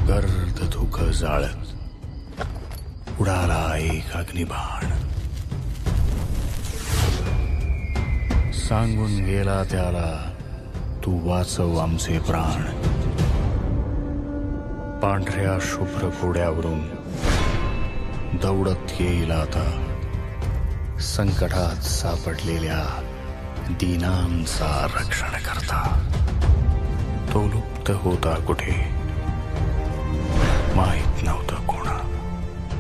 गर्द धुक जाळत उडाला एक अग्निबाण. सांगून गेला त्याला, तू वाचव आमचे प्राण. पांढऱ्या शुभ्र घोड्यावरून दौडत येईल आता, संकटात सापडलेल्या दीनांचा रक्षण करता. तो लुप्त होता कुठे माहित नव्हतं कोणा,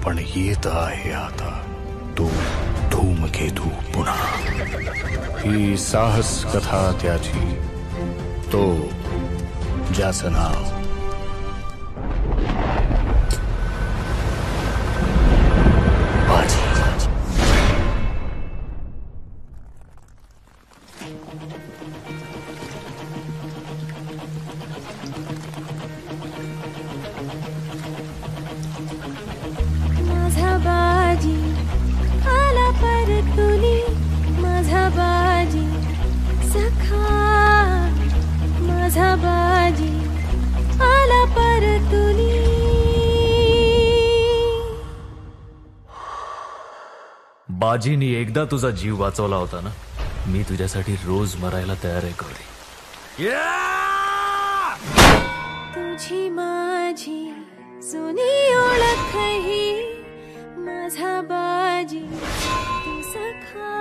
पण येत आहे आता तो धूमकेतू पुन्हा. ही साहस कथा त्याची, तो ज्याचं नाव बाजी. माझा बाजी आला परतुनी, माझा बाजी सखा, माझा बाजी आला परतुनी. बाजीनी एकदा तुझा जीव वाचवला होता ना, मी तुझ्यासाठी रोज मरायला तयार आहे गौरी. तुझी माझी जुनी ओळख ही, माझा बाजी तू सखा.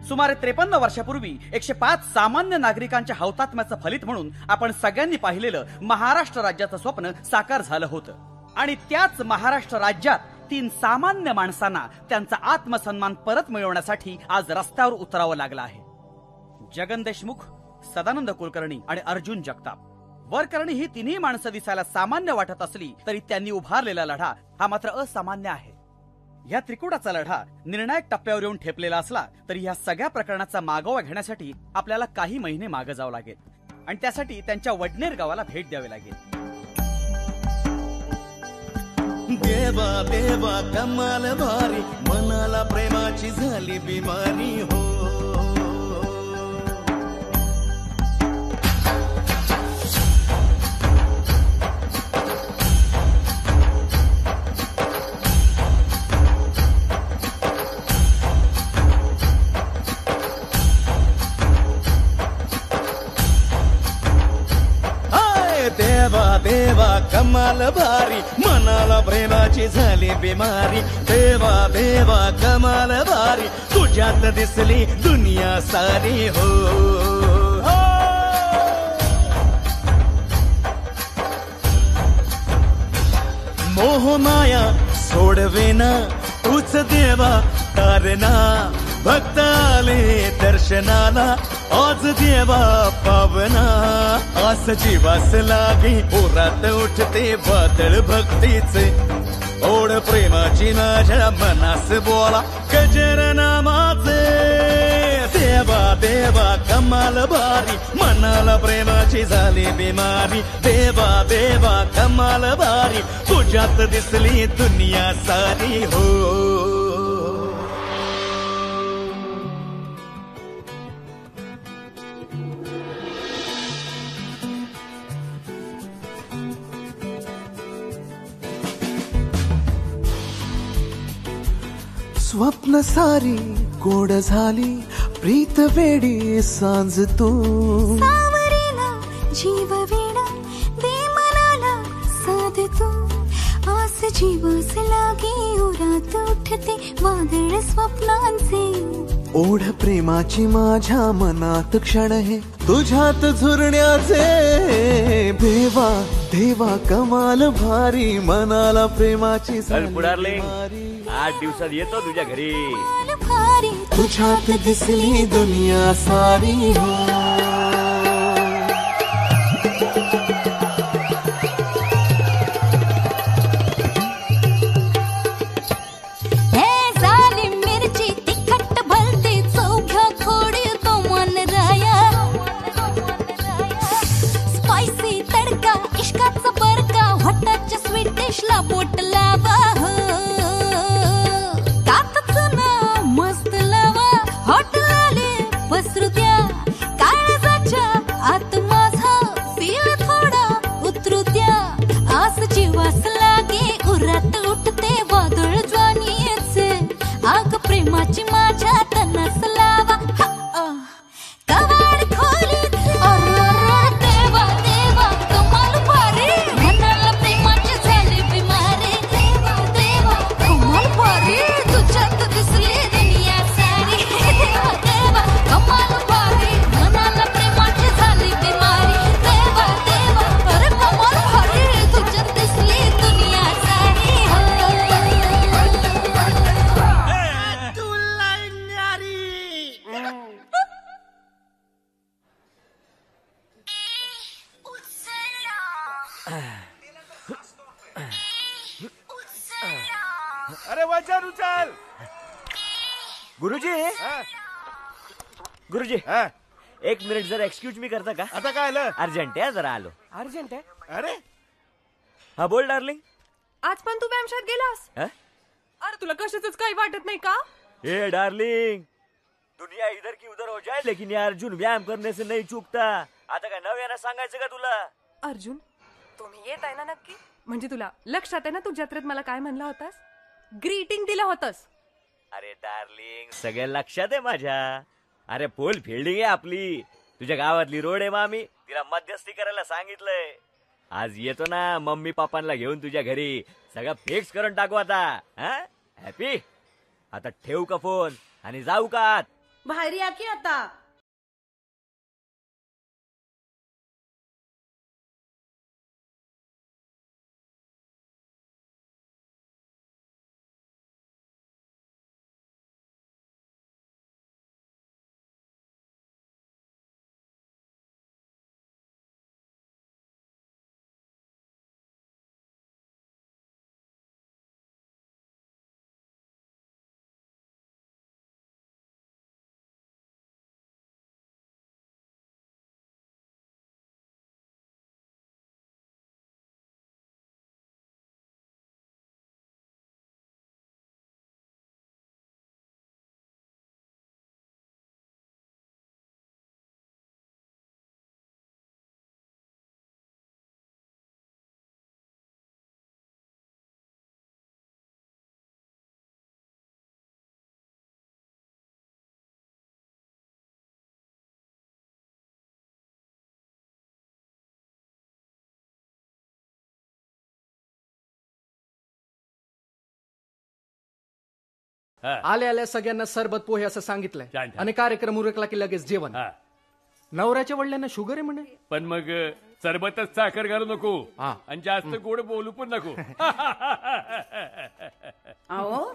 सुमारे 53 वर्षापूर्वी 105 सामान्य नागरिकांच्या हौतात्म्याचं फलित म्हणून आपण सगळ्यांनी पाहिलेलं महाराष्ट्र राज्याचं स्वप्न साकार झालं होतं. आणि त्याच महाराष्ट्र राज्यात 3 सामान्य माणसांना त्यांचा आत्मसन्मान परत मिळवण्यासाठी आज रस्त्यावर उतरावं लागलं आहे. जगन देशमुख, सदानंद कुलकर्णी आणि अर्जुन जगताप. वरकरणी ही तिन्ही माणसं दिसायला सामान्य वाटत असली तरी त्यांनी उभारलेला लढा हा मात्र असामान्य आहे. या त्रिकुटाचा लढा निर्णायक टप्प्यावर येऊन ठेपलेला असला तरी या सगळ्या प्रकरणाचा मागोवा घेण्यासाठी आपल्याला काही महिने मागे जावं लागेल आणि त्यासाठी त्यांच्या वडनेर गावाला भेट द्यावी लागेल. देवा देवा कमाल भारी, मनाला प्रेमाची झाली बिमारी हो. देवा देवा कमाल भारी, मनाला प्रेमाची झाली बिमारी. देवा देवा कमाल भारी, तुझ्यात दिसली दुनिया सारी हो. मोह माया सोडवेना, तूच देवा तारणा. भक्त आले दर्शनाला, आज देवा पावना. आस जीवास लागी, पोरात उठते वादळ भक्तीचे. ओढ प्रेमाची माझ्या मनास बोला गजर नामाचे. देवा देवा कमाल भारी, मनाला प्रेमाची झाली बिमारी. देवा देवा कमाल भारी, तुझ्यात दिसली दुनिया सारी हो. स्वप्न सारी गोड झाली, प्रीत वेडी सांज तू. सावरेला जीव वेडा, दे मनाला साध तू. आस जीवास लागे, उरात उठते वादळ स्वप्नांचे. ओढ प्रेमाची माझ्या मनात क्षण आहे, तुझ्यात झुरण्याचे. देवा देवा कमाल भारी, मनाला प्रेमाची पुढारले 8 दिवसात येतो तुझ्या घरी. भारी तुझ्यात दिसली दुनिया सारी हो. बोट लावा हो, कातच ना मस्त लावा. हॉटेलाले पसरू द्या, काळजाच्या आत माझा फील थोडा उतरू द्या. आस जीवास लागे, उरात उठते वादळ ज्वानीचे. आग प्रेमाची माझ्या तनास लावा. कवाड खोलीत देवा देवा कमाल भारी, मनाला प्रेमाची झाली बिमारी. देवा देवा कमाल भारी, तुझ्यात दिसली दुनिया सारी. देवा देवा कमाल भारी, मनाला प्रेमाची झाली बिमारी. देवा देवा अरे कमाल भारी, तुझ्यात दिसली दुनिया सारी. अरे वचन उचल. गुरुजी गुरुजी 1 मिनिट जरा एक्सक्यूज मी करता का? आता काय आलं? अर्जंट आहे, जरा आलो. अर्जंट आहे. अरे हा बोल डार्लिंग. आज पण तू व्यायामशाळेत गेलास? अरे तुला कशाच काही वाटत नाही का? ए डार्लिंग, दुनिया इधर की उधर हो जाए लेकिन ये अर्जुन व्यायाम करने से नहीं चूकता. आता काय नव्यानं सांगायचं का तुला? अर्जुन तुम्ही येत आहे ना नक्की? म्हणजे तुला लक्षात आहे ना तू जत्रेत मला काय म्हणला होतास? ग्रीटिंग दिलं होतस. अरे डार्लिंग, सगळं लक्षात आहे माझ्या. अरे फुल फिल्डिंग आहे आपली. तुझ्या गावातली रोड आहे मामी, तिला मध्यस्थी करायला सांगितलंय. आज येतो ना मम्मी पापांना घेऊन तुझ्या घरी. सगळं फिक्स करून टाकू आता. हॅपी? आता ठेवू का फोन आणि जाऊ का आत? बाहेर या की आता. आल्या आल्या सगळ्यांना सरबत पोहे असं सांगितलंय छान, छान. आणि कार्यक्रम उरकला की लगेच जेवण. नवऱ्याच्या वडिलांना शुगर आहे म्हणे. पण मग सरबतच साखर घालू नको हा. आणि जास्त गोड बोलू पण नको. अहो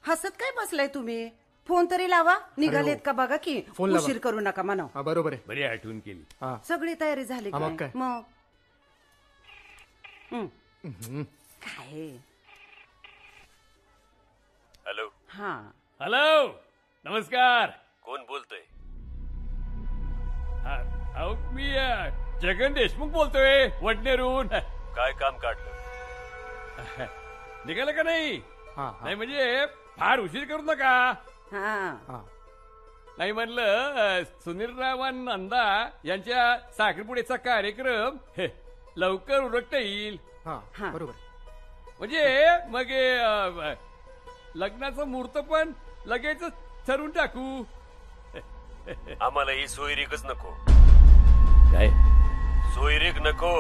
हसत काय बसलाय तुम्ही? फोन तरी लावा. निघालेत का बघा की. फोन लावा. उशीर करू नका म्हणा. हा, बरोबर आहे. बरी आठवण केली. सगळी तयारी झाली हा, मग काय? काय? मग काय? हॅलो. हा हॅलो नमस्कार. कोण बोलतोय? अहो मी जगन देशमुख बोलतोय वडनेरून. काय काम काढलं? निघालं का नाही? नाही म्हणजे फार उशीर करू नका. हा नाही म्हणलं सुनीलराव नंदा यांच्या साखरपुड्याचा कार्यक्रम लवकर उरकता येईल. बरोबर. म्हणजे मग लग्नाचं मुहूर्त पण लगेच ठरवून टाकू. आम्हाला ही सोयरीकच नको. काय सोयरीक नको?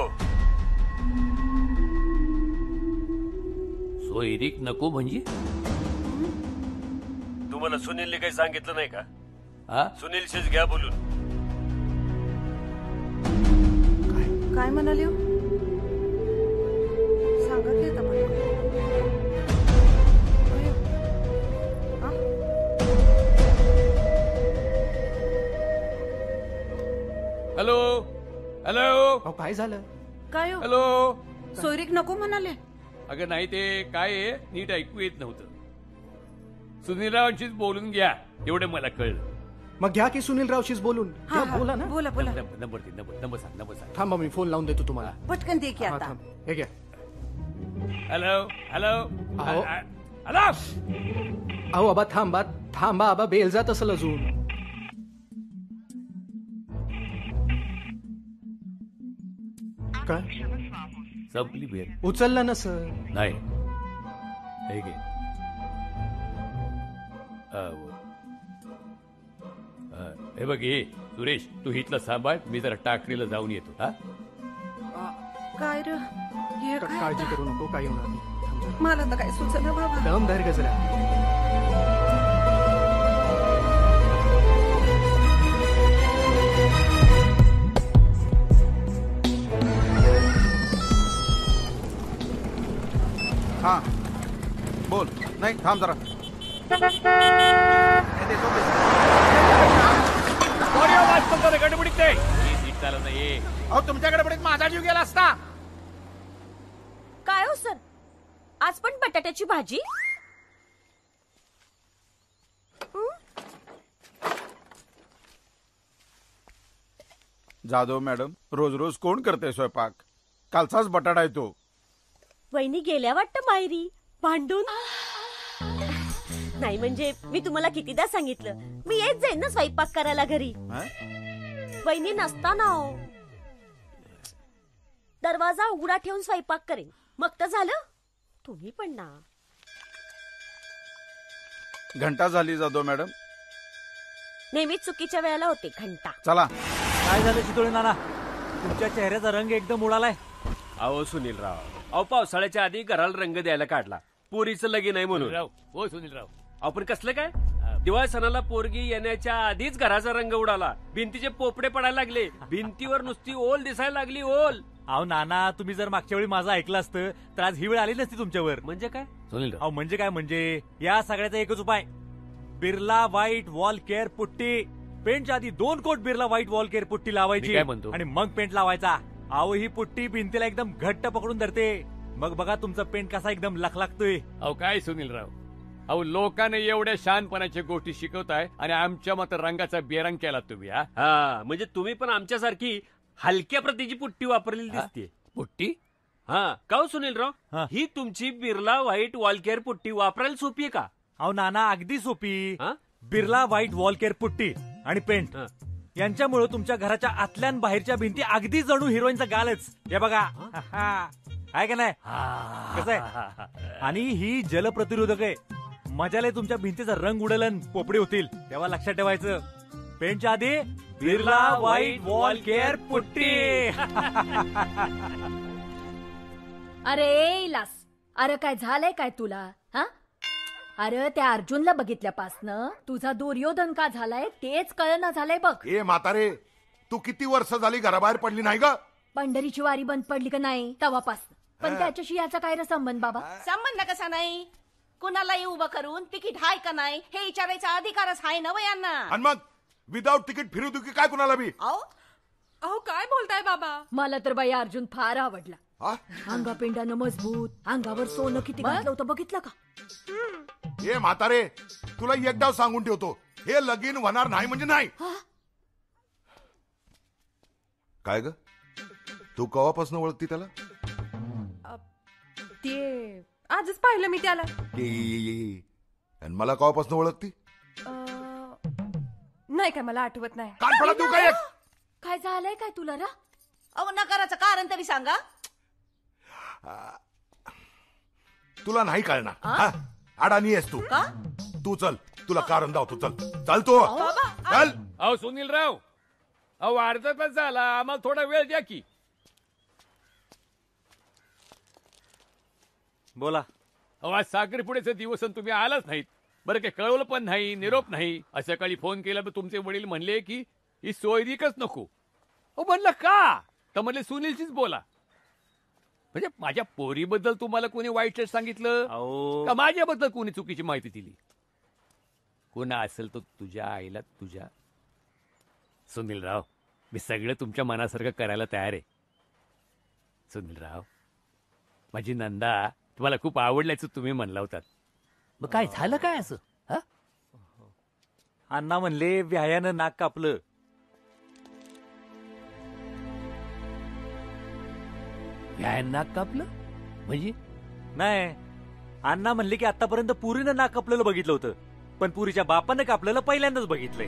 सोयरीक नको म्हणजे? तुम्हाला सुनीलने काही सांगितलं नाही का? सुनीलशीच घ्या बोलून. काय म्हणाले हो? सांगा की आता मला. Hello hello. काय झालं? काय हो? हॅलो. सोयरीक नको म्हणाले? अगं नाही ते काय आहे नीट ऐकू येत नव्हतं. सुनीलरावांशीच बोलून घ्या एवढं मला कळलं. मग घ्या की सुनीलरावशीच बोलून. हा, बोला ना. बोला बोला. नंबर सांग. थांबा मी फोन लावून देतो तुम्हाला. पटकन दे की हा, आता. थांब. हे घ्या. हॅलो हॅलो अहो. हॅलो. अहो आबा थांबा आबा बेल जात असेल अजून. काय संपली बेल. उचलला ना सर. नाही हे घे. हे बघ ये सुरेश तू हितला सांभाळ. मी जरा टाकडीला जाऊन येतो. हा काय रे हे काय? काळजी करू नको काही होणार नाही. थांब जरा. मला तर काय सुचना बाबा. दम धर गजरा. हा बोल. नाही थांब जरा. गडबडीत नाही. सीट चालत नाही. अहो तुमच्या गडबडीत माझा जीव गेला असता. काय हो सर आज पण बटाट्याची भाजी? जाधव मॅडम रोज रोज कोण करते स्वयंपाक? कालचाच बटाटा आहे तो. वहिनी गेल्या वाटतं माहेरी भांडून. नाही म्हणजे मी तुम्हाला कितीदा सांगितलं मी येत जाईन ना स्वयंपाक करायला घरी. वहिनी नसताना हो दरवाजा उघडा ठेवून स्वयंपाक करेन. मग तर झालं. तुम्ही पण ना. घंटा झाली जाधव मॅडम. नेहमीच चुकीच्या वेळेला होते घंटा. चला. काय झालं चितोळे नाना? तुमच्या चेहऱ्याचा रंग एकदम उडालाय. अहो सुनीलराव अहो पावसाळ्याच्या आधी घराला रंग द्यायला काढला. पोरीचं लगीन नाही म्हणून. हो सुनीलराव. आपण कसलं काय दिवाळी सणाला पोरगी येण्याच्या आधीच घराचा रंग उडाला. भिंतीचे पोपडे पडायला लागले. भिंतीवर नुसती ओल दिसायला लागली. ओल. अहो नाना तुम्ही जर मागच्या वेळी माझं ऐकलं असतं तर आज ही वेळ आली नसती तुमच्यावर. म्हणजे काय सुनीलराव? अहो म्हणजे काय म्हणजे या सगळ्याचा एकच उपाय. Birla white wall care putty. पेंटच्या आधी 2 coat Birla white wall care putty लावायची. काय म्हणतो? आणि मग पेंट लावायचा. अहो ही पुट्टी भिंतीला एकदम घट्ट पकडून धरते. मग बघा तुमचा पेंट कसा एकदम लखलखतोय. अहो काय सुनीलराव अहो लोकांना एवढ्या शहाणपणाच्या गोष्टी शिकवताय आणि आमच्या मात्र रंगाचा बेरंग केला तुम्ही. हा म्हणजे तुम्ही पण आमच्यासारखी हलक्या प्रतीची पुट्टी वापरलेली दिसते. पुट्टी? हा का हो सुनीलराव ही तुमची Birla white wall care putty वापरायला सोपी आहे का? अहो नाना अगदी सोपी. Birla white wall care putty आणि पेंट यांच्यामुळे तुमच्या घराच्या आतल्या आणि बाहेरच्या भिंती अगदी जणू हिरोईनचा गालच. हे बघा आहे का नाही? कसं आहे? आणि ही जलप्रतिरोधक आहे. मजाले तुमच्या भिंतीचा रंग उडेल आणि पोपडे होतील. तेव्हा लक्षात ठेवायचं पेंटच्या आधी Birla white wall care putty. अरे लास अरे काय झालंय काय तुला? हा अरे त्या अर्जुनला बघितल्यापासनं तुझा दुर्योधन का झालाय तेच कळना झालंय बघ. ए म्हातारे, तू किती वर्ष झाली घराबाहेर पडली नाही ग? पंढरीची वारी बंद पडली का नाही तवापासून. पण त्याच्याशी याचा काय रे संबंध बाबा? संबंध कसा नाही? कुणालाही उभं करून तिकीट हाय का नाही हे विचारायचा अधिकारच हाय ना यांना. आणि मग विदाऊट तिकीट फिरू तू की काय कुणाला बी? अहो काय बोलताय बाबा? मला तर बाई अर्जुन फार आवडला. अंगापिंडानं मजबूत, अंगावर सोनं किती घातलं होतं बघितलं का? ए म्हातारे, तुला एकदा सांगून ठेवतो, हे लगीन होणार नाही म्हणजे नाही. काय ग, तू कवापासून ओळखती त्याला? ते आजच पाहिलं मी त्याला. आणि मला कवापासून ओळखती? नाही काय मला आठवत नाही. कानफडा तू काय? काय झालंय काय तुला रा? अहो नकाराचं कारण तरी सांगा. तुला नाही कळणार. अडाणी आहेस तू. तू चल, तुला कारण दाव. तू चल चल तू चल. अहो सुनीलराव, अहो अर्धा तास झाला, आम्हाला थोडा वेळ द्या की. बोला. अहो आज साखरपुड्याचे दिवस तुम्ही आलाच नाहीत. बरं काय कळवलं पण नाही, निरोप नाही. सकाळी फोन केला तर तुमचे वडील म्हणले की ही सोयरीकच नको. अहो म्हणलं का? तर म्हणले सुनीलचीच बोला. म्हणजे माझ्या पोरीबद्दल तुम्हाला कोणी वाईट सांगितलं का माझ्याबद्दल कोणी चुकीची माहिती दिली? कोणा असेल तो तुझ्या आईला तुझ्या. सुनीलराव, मी सगळं तुमच्या मनासारखं करायला तयार आहे. सुनीलराव, माझी नंदा तुम्हाला खूप आवडल्याचं तुम्ही म्हणला होतात. मग काय झालं काय असं? अण्णा म्हणले व्यायानं नाक कापलं. व्यायानं नाक कापलं म्हणजे? नाही, अण्णा म्हणले की आतापर्यंत पुरीनं नाक कापलेलं बघितलं होतं, पण पुरीच्या बापानं कापलेलं पहिल्यांदाच बघितलंय.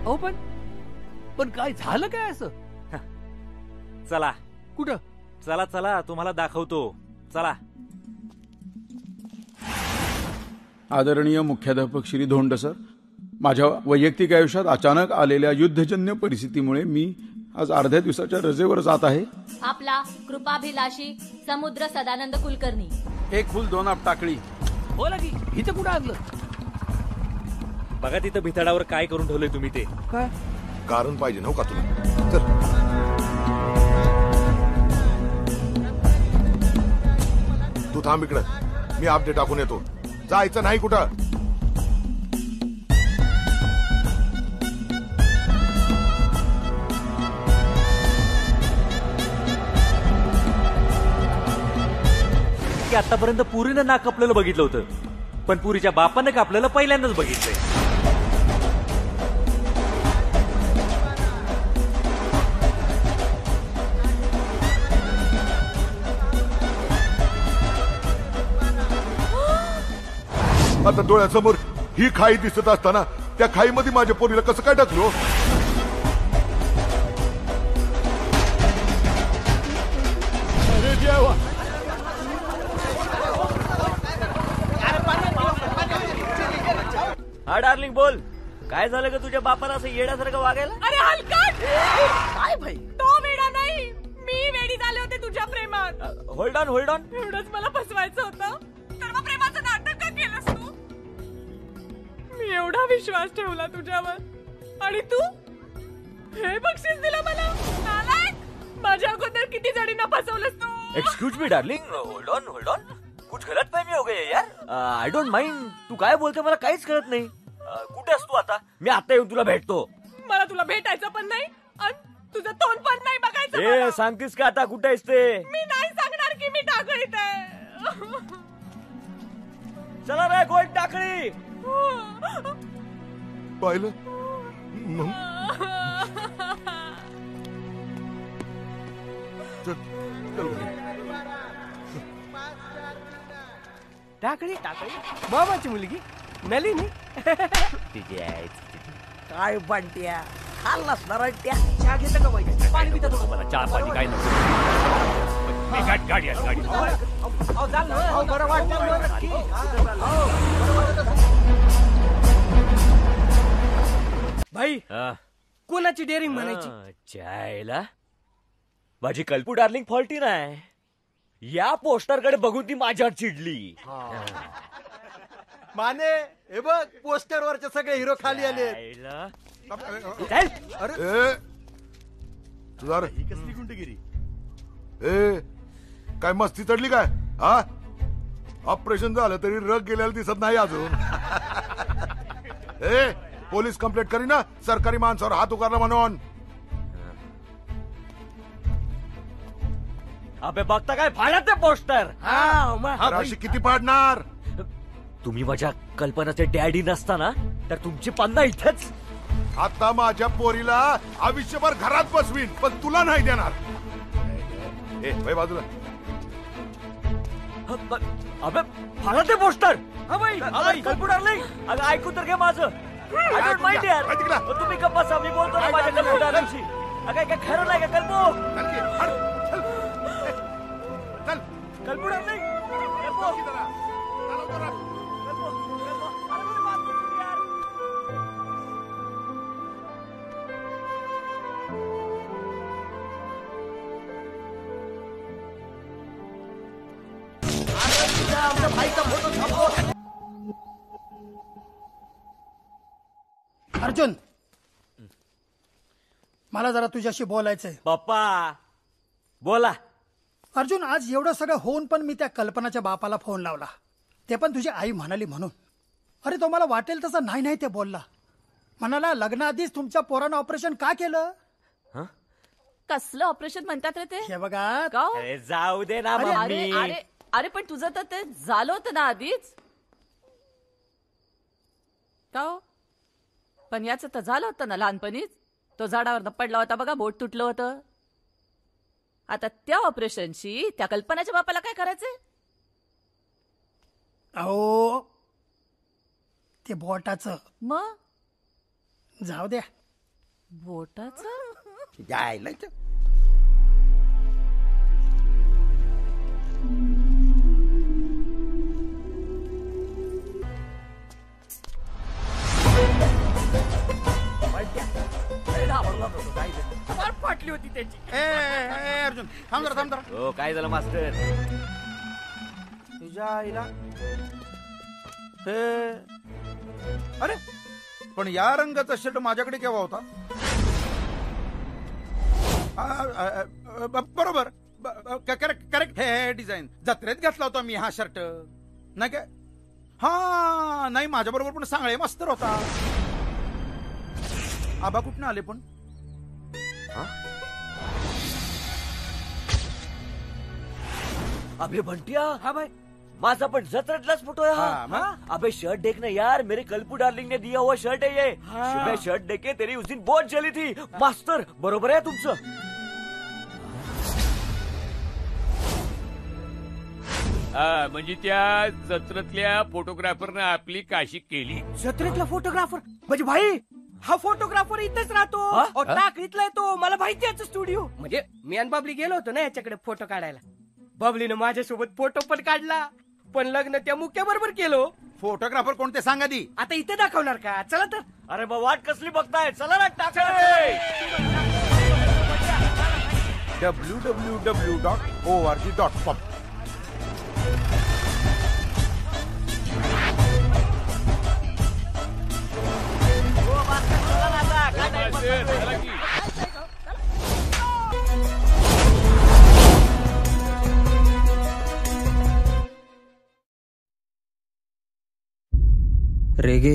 अहो पण काय झालं काय असं? चला. कुठं? चला चला, तुम्हाला दाखवतो. चला. आदरणीय मुख्याध्यापक श्री धोंड सर, माझ्या वैयक्तिक आयुष्यात अचानक आलेल्या युद्धजन्य परिस्थितीमुळे मी आज अर्ध्या दिवसाच्या रजेवर जात आहे. आपला कृपाभिलाषी समुद्र सदानंद कुलकर्णी. 1 फुल 2 आप टाकळी. बोला की इथं कुठं आणलं? बघा तिथं भितडावर काय करून ठेवलंय तुम्ही ते. काय कारण पाहिजे नव्हता तुला? चल. तू थांब इकडं, मी अपडेट टाकून येतो. जायचं नाही कुठं. की आतापर्यंत पुरीनं नाक कापलेलं बघितलं होतं, पण पुरीच्या बापानं कापलेलं पहिल्यांदाच बघितलंय. आता डोळ्यासमोर ही खाई दिसत असताना त्या खाईमध्ये माझ्या पोरीला कसं काय टाकलो? अरे देवा. हा डार्लिंग बोल, काय झालं का तुझ्या बापाला असं येण्यासारखं वागायला? अरे हलकट. काय भाई? तो वेडा नाही, मी वेडी झाले होते तुझ्या प्रेमात. Hold on hold on. एवढंच मला फसवायचं होतं, तर मग प्रेमाचं नाटक का केलंस तू? मी एवढा विश्वास ठेवला तुझ्यावर आणि तू हे बक्षीस दिलं मला. नालायक. माझ्या अगोदर किती जणींना फसवलंस तू. Excuse me darling, hold on hold on. कुछ गलतफहमी हो गई यार. I don't mind. तू काय बोलते मला काहीच कळत नाही. कुठे असतो आता? मी आता येऊन तुला भेटतो. मला तुला भेटायचं पण नाही आणि तुझं तोंड पण नाही बघायचं. ए सांगतेस का आता कुठे आहेस ते? मी नाही सांगणार की मी टाकळीत आहे. चला रे गोल टाकळी. पाहिलं? टाकळी टाकळी बाबाची मुलगी नलिनी. काय बंट्या खाल्लास ना रट्ट्या. चहा घेतं का बाई? पाणी पिता थोडं. मला चहा पाणी काय नको. गाडी आहे गाडी. बरं वाटतं. भाई कोणाची डेअरिंग म्हणायची? चायला माझी कल्पू डार्लिंग फॉल्टी नाही. या पोस्टरकडे बघून ती माझ्यावर चिडली. माने हे बघ पोस्टरवरचे सगळे हिरो खाली आले. अरे तुझा ही कसली गुंडगिरी. काय मस्ती चढली काय? हा ऑपरेशन झालं तरी रग गेलेला दिसत नाही अजून. पोलीस कंप्लेंट करी ना सरकारी माणसावर हात उगारला म्हणून. अबे बघता काय फाडत ते पोस्टर. अशी किती पाडणार? तुम्ही माझ्या कल्पनाचे डॅडी नसताना तर तुमची पन्ना इथेच. आता माझ्या पोरीला आयुष्यभर घरात बसवीन पण तुला नाही देणार. ए बाजूला. अबे फाडत ते पोस्टर. कल्पुडार नाही. अगं ऐकू तर घे माझं. I don't mind यार. तुम्ही गप्प बसा, मी बोलतो ना माझ्या कल्पुडारांशी. अगं काय खरं नाही का कल्पू? कल्पुडार नाही. अर्जुन मला जरा तुझ्याशी बोलायचंय. पप्पा बोला. अर्जुन आज एवढं सगळं होऊन पण मी त्या कल्पनाच्या बापाला फोन लावला, ते पण तुझी आई म्हणाली म्हणून. अरे तो मला वाटेल तसं नाही ते बोलला. म्हणाला लग्नाआधीच तुमच्या पोरानं ऑपरेशन का केलं? कसलं ऑपरेशन म्हणतात रे ते? हे बघा. अरे जाऊ दे ना मम्मी. अरे पण तुझं तर ते झालं होतं ना आधीच. का पण याचं तर झालं होतं ना लहानपणीच. तो झाडावर पडला होता बघा, बोट तुटलं होतं. आता त्या ऑपरेशनशी त्या कल्पनाच्या बापाला काय करायचंय? अहो ते बोटाचं. मग जाऊ द्या. बोटाचं जायला फाटली होती त्याची. अर्जुन थांब जरा. हो काय झालं मास्टर? तुझ्या आईला अरे पण या रंगाचा शर्ट माझ्याकडे केव्हा होता? बरोबर करेक्ट. हे डिझाईन जत्रेत घेतला होता मी हा शर्ट नाही काय? हा नाही माझ्या बरोबर पण सांगळे मास्तर होता. आबा कुठनं आले पण? अबे बंटिया. हा भाई माझा पण जत्रेतलाच फोटो है. अबे शर्ट देखना यार, मेरे कल्पू डार्लिंग ने दिया हुआ शर्ट है ये. मैं शर्ट देखे तेरी उस दिन बहुत जली थी. मास्टर बरोबर आहे तुमचं. म्हणजे त्या जत्रेतल्या फोटोग्राफरनं आपली काशी केली. जत्रेतला फोटोग्राफर म्हणजे भाई हा फोटोग्राफर इथेच राहतो. टाकळीतला तो. मला माहिती याचा स्टुडिओ. म्हणजे मी आणि बाबली गेलो होतो ना याच्याकडे फोटो काढायला. बाबलीनं माझ्यासोबत फोटो पण काढला, पण लग्न त्या मुक्या बरोबर केलो. फोटोग्राफर कोणते सांगा दी. आता इथे दाखवणार का? चला तर. अरे बा वाट कसली बघताय, चला ना टाका. www.org.com. रेगे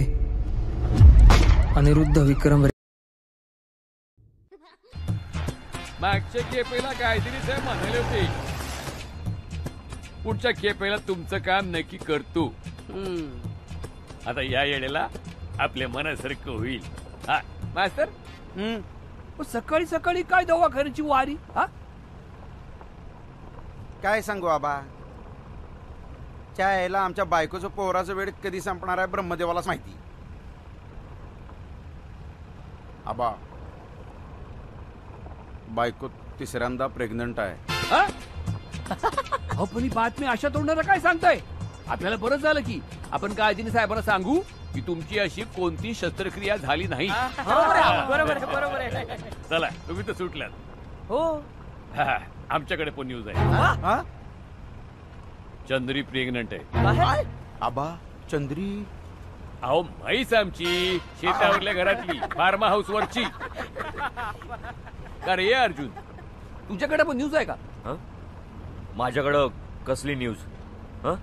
अनिरुद्ध विक्रम. मागच्या खेपेला काहीतरी साहेब म्हणाले होते, पुढच्या खेपेला तुमचं काम नक्की करतो. आता या येळेला आपल्या मनासारखं होईल. हा मास्तर सकाळी सकाळी काय दवाखान्याची वारी? हा काय सांगू आबा, त्याला आमच्या बायकोचं पोराचं वेळ कधी संपणार आहे ब्रह्मदेवालाच माहिती. आबा बायको तिसऱ्यांदा प्रेग्नंट आहे. पण ही बातमी अशा तोंडाला काय सांगताय? आपल्याला बरं झालं की आपण काळजीने साहेबांना सांगू की तुमची अशी कोणती शस्त्रक्रिया झाली नाही. बरोबर आहे. चला तुम्ही तर सुटल्यात. हो आमच्याकडे पण न्यूज आहे. चंद्री प्रेग्नंट आहे. आबा चंद्री अहो म्हैस आमची शेतावरल्या घरातली फार्म हाऊस वरची. का रे अर्जुन, तुझ्याकडे पण न्यूज आहे का? माझ्याकडं कसली न्यूज?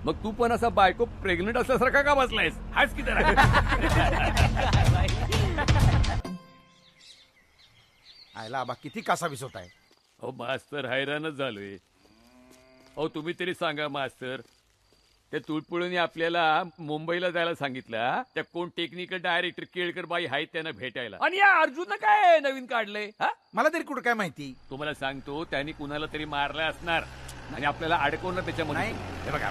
मग तू पण असा बायको प्रेग्नंट असल्यासारखा का बसलायस? हाच की जरा. आयला आबा किती कासावीस होत आहे. अहो मास्तर हैराणच झालोय. अहो तुम्ही तरी सांगा मास्तर, त्या तुळपुळूनी आपल्याला मुंबईला जायला सांगितलं. त्या कोण टेक्निकल डायरेक्टर केळकर बाई आहेत त्यांना भेटायला. आणि या अर्जुननं काय नवीन काढलंय? मला तरी कुठं काय माहिती. तुम्हाला सांगतो त्यांनी कुणाला तरी मारला असणार आणि आपल्याला अडकवलं त्याच्यामध्ये. हे बघा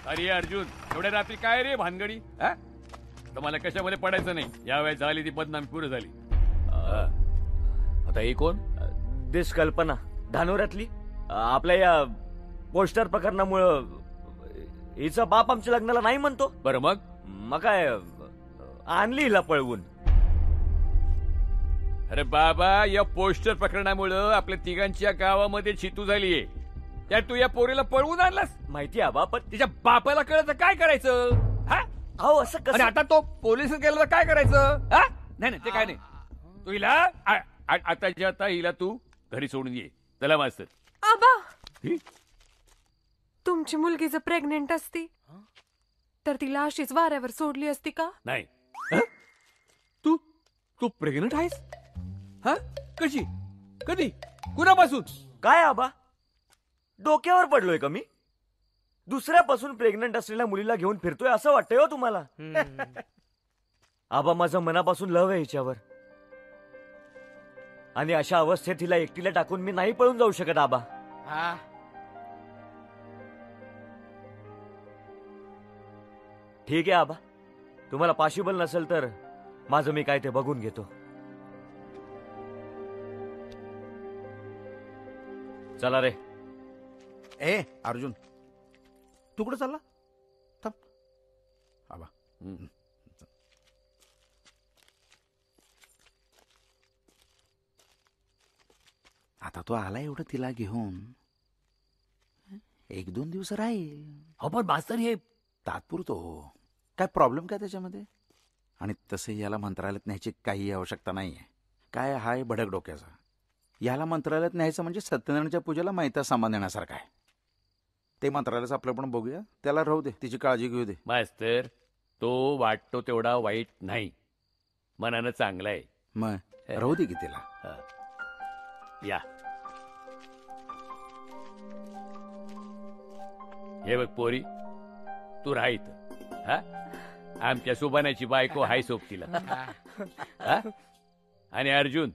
अरे अर्जुन, एवढ्या रात्री काय रे भानगडी? तुम्हाला कशामध्ये पडायचं नाही. यावेळेस झाली ती बदनामी पुरं झाली. आता ही कोण? दिस कल्पना धानोऱ्यातली. आपल्या या पोस्टर प्रकरणामुळं हिचा बाप आमच्या लग्नाला नाही म्हणतो. बरं मग काय आणली हिला पळवून. अरे बाबा, या पोस्टर प्रकरणामुळं आपल्या तिघांच्या गावामध्ये चितू झालीये. त्या तू या पोरीला पळवून आणलास. माहिती आहे बाबा, पण तिच्या बापाला कळलं तर काय करायचं? अहो असं कसं? आता तो पोलीस केलं तर काय करायचं? नाही ते काय नाही. तू हिला आताच्या आता हिला तू घरी सोडून ये. चला मास्तर. आबा, तुमची मुलगी जर प्रेग्नेंट असती तर तिला अशीच वाऱ्यावर सोडली असती का? नाही. तू प्रेग्नंट आहेस? कशी? कधी? कुणापासून? काय आबा, डोक्यावर पडलोय का मी? दुसऱ्यापासून प्रेग्नंट असलेल्या मुलीला घेऊन फिरतोय असं वाटतंय हो तुम्हाला? आबा, माझं मनापासून लव आहे हिच्यावर. आणि अशा अवस्थेत तिला एकटीला टाकून मी नाही पळून जाऊ शकत आबा. ठीक आहे आबा, तुम्हाला पॉसिबल नसेल तर माझं मी काय ते बघून घेतो. चला रे. ए अर्जुन, तू कुठं चालला? थांब आबा. आता तो आला एवढं तिला घेऊन 1-2 दिवस राहील. हो पण मास्तर हे तात्पुरतो. काय प्रॉब्लेम काय त्याच्यामध्ये? आणि तसं याला मंत्रालयात न्यायची काही आवश्यकता नाहीये. काय हाय भडक डोक्याचा. याला मंत्रालयात न्यायचं म्हणजे सत्यनारायणच्या पूजेला माहिती सामान देण्यासारखं आहे. ते मंत्रालयाचं आपलं पण बघूया. त्याला राहू दे, तिची काळजी घेऊ दे. मास्तर, तो वाटतो तेवढा वाईट नाही, मनानं चांगला आहे. मग राहू दे की तिला. या हे बघ पोरी, तू राहायचं. आमच्या सुबानाची बायको हाय सोबतीला. आणि अर्जुन,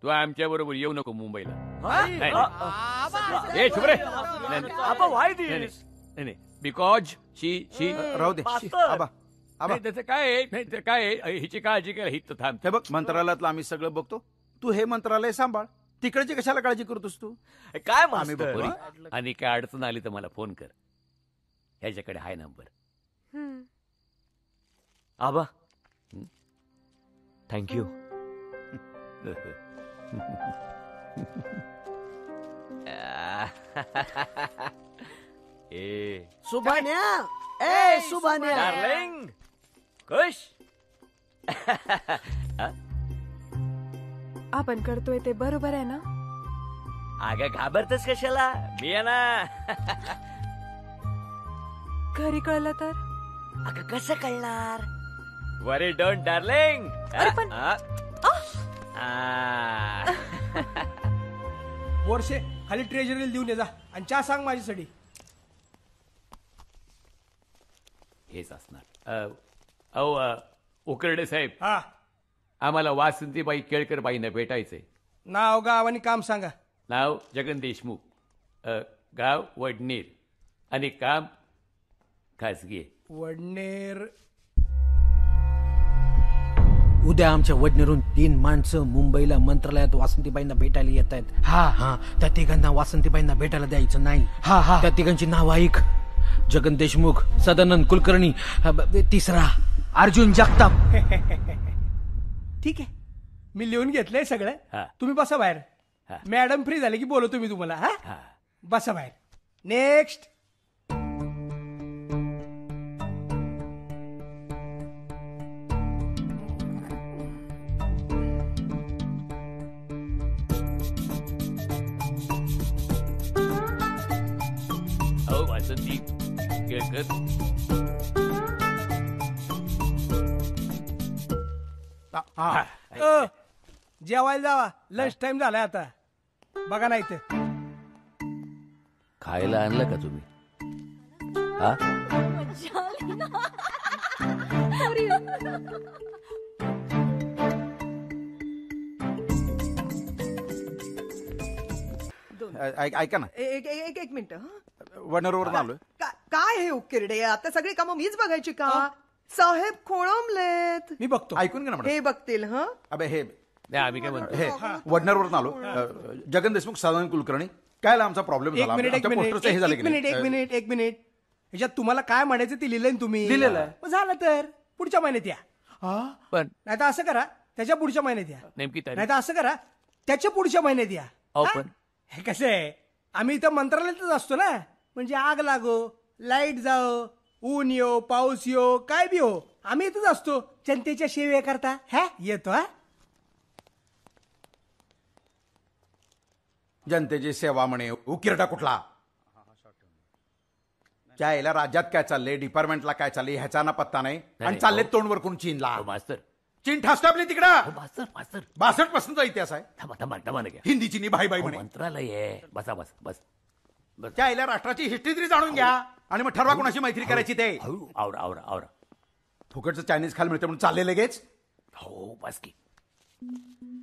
तू आमच्या बरोबर येऊ नको मुंबईला. बिकॉज शी राहू दे. त्याचं काय हिची काळजी केला हित थांब. हे बघ, मंत्रालयातलं आम्ही सगळं बघतो. तू हे मंत्रालय सांभाळ. तिकडची कशाला काळजी करतोस तू? काय आणि काय अडचण आली तर मला फोन कर. ह्याच्याकडे हाय नंबर. आबा, थँक्यू. सुभान्या, ए सुभान्या, डार्लिंग, खुश. आपण करतोय ते बरोबर आहे ना? अगं घाबरतेस कशाला? मी आहे ना. घरी कळलं तर? अगं कसं कळणार? वरी डोंट डार्लिंग. वर्षे खाली ट्रेजरीला देऊन ये जा आणि चहा सांग माझ्यासाठी. हेच असणार. उकरडे साहेब, आम्हाला वासंतीबाई केळकर बाईंना भेटायचंय. नाव, गाव आणि काम सांगा. नाव जगन देशमुख, गाव वडनेर आणि काम खासगी. वडनेर. उद्या आमच्या वडनेरून 3 माणसं मुंबईला मंत्रालयात वासंतीबाईंना भेटायला येत आहेत. हा, त्या तिघांना वासंतीबाईंना भेटायला द्यायचं नाही. त्या तिघांची नाव ऐक. जगन देशमुख, सदानंद कुलकर्णी, तिसरा अर्जुन जगताप. ठीक आहे, मी लिहून घेतलंय सगळं. तुम्ही बसा बाहेर. मॅडम फ्री झाले की बोलवतो मी तुम्हाला. बसा बाहेर. नेक्स्ट. हो वासंती केळकर. जेवायला जावा. लंच टाइम झालाय आता. बघा नाही तर खायला आणलं का तुम्ही? हा ऐका ना, एक मिनिट. वनरवरून आलोय. काय हे उकिरडे, आता सगळी कामं मीच बघायची का? साहेब खोळंबलेत. मी बघतो. ऐकून घे ना हे बघतील. हा अबे हे आम्ही काय म्हणतो हे वडनरवरून आलो. जगन देशमुख सदानंद कुलकर्णी. काय आमचा प्रॉब्लेम झाला. एक मिनिट. ह्याच्यात तुम्हाला काय म्हणायचं ते लिहिलंय तुम्ही. लिहिलेलं झालं तर पुढच्या महिन्यात या. पण नाही तर असं करा, त्याच्या पुढच्या महिन्यात या. नेमकी नाही तर असं करा, त्याच्या पुढच्या महिन्यात या. पण हे कसं आहे, आम्ही इथं मंत्रालयातच असतो ना. म्हणजे आग लागो, लाईट जाओ, ऊन येऊ, पाऊस येऊ, काय बी हो, आम्ही इथंच असतो जनतेच्या सेवे करता. हा येतो. हा जनतेची सेवा म्हणे उकिरडा कुठला? याला राज्यात काय चाललंय, डिपार्टमेंटला काय चाललंय ह्याचा ना पत्ता नाही. आणि चालले तोंडवर करून चीनला. मास्तर चीन ठासतो आपली तिकडं. मास्तर मास्तर 62 पासूनचा इतिहास आहे. थांबा हिंदी चीनी भाई भाई म्हणे. मंत्रालय आहे. बसा बस बस. त्याला राष्ट्राची हिस्ट्री तरी जाणून घ्या आणि मग ठरवा कोणाशी मैत्री करायची ते. आवरा फुकटचं चायनीज खायला मिळतं म्हणून चालले लगेच. हो बस की.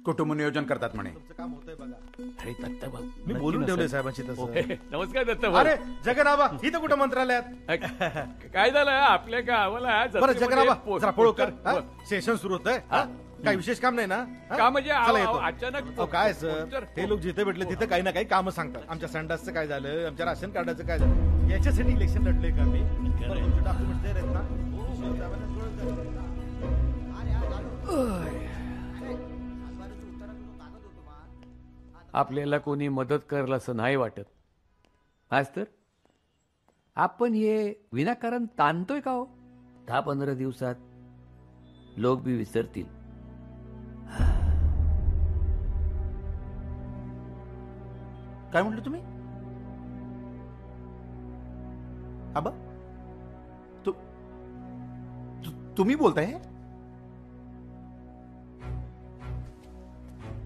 कुटुंब नियोजन करतात म्हणे. काम होतंय बघा. अरे दत्त भाऊ मी बोलून ठेवलंय साहेबांशी तसं. नमस्कार दत्त भाऊ. अरे जगनाबा इथं कुठं मंत्रालयात? काय झालं आपल्या गावाला? बरं जगनाबा जरा पळू कर. सेशन सुरू होतंय. काही विशेष काम नाही ना? का म्हणजे चला येतो. अचानक काय सर, हे लोक जिथे भेटले तिथे काही ना काही कामं सांगतात. आमच्या संडासचं काय झालं, आमच्या राशन कार्डाचं काय झालं, याच्यासाठी इलेक्शन लढले का मी? डॉक्युमेंट आहेत ना. आपल्याला कोणी मदत करल असं नाही वाटत. मास्तर आपण हे विनाकारण ताणतोय का हो? 10-15 दिवसात लोक बी विसरतील. काय म्हटलं तुम्ही? आबा तुम्ही बोलताय?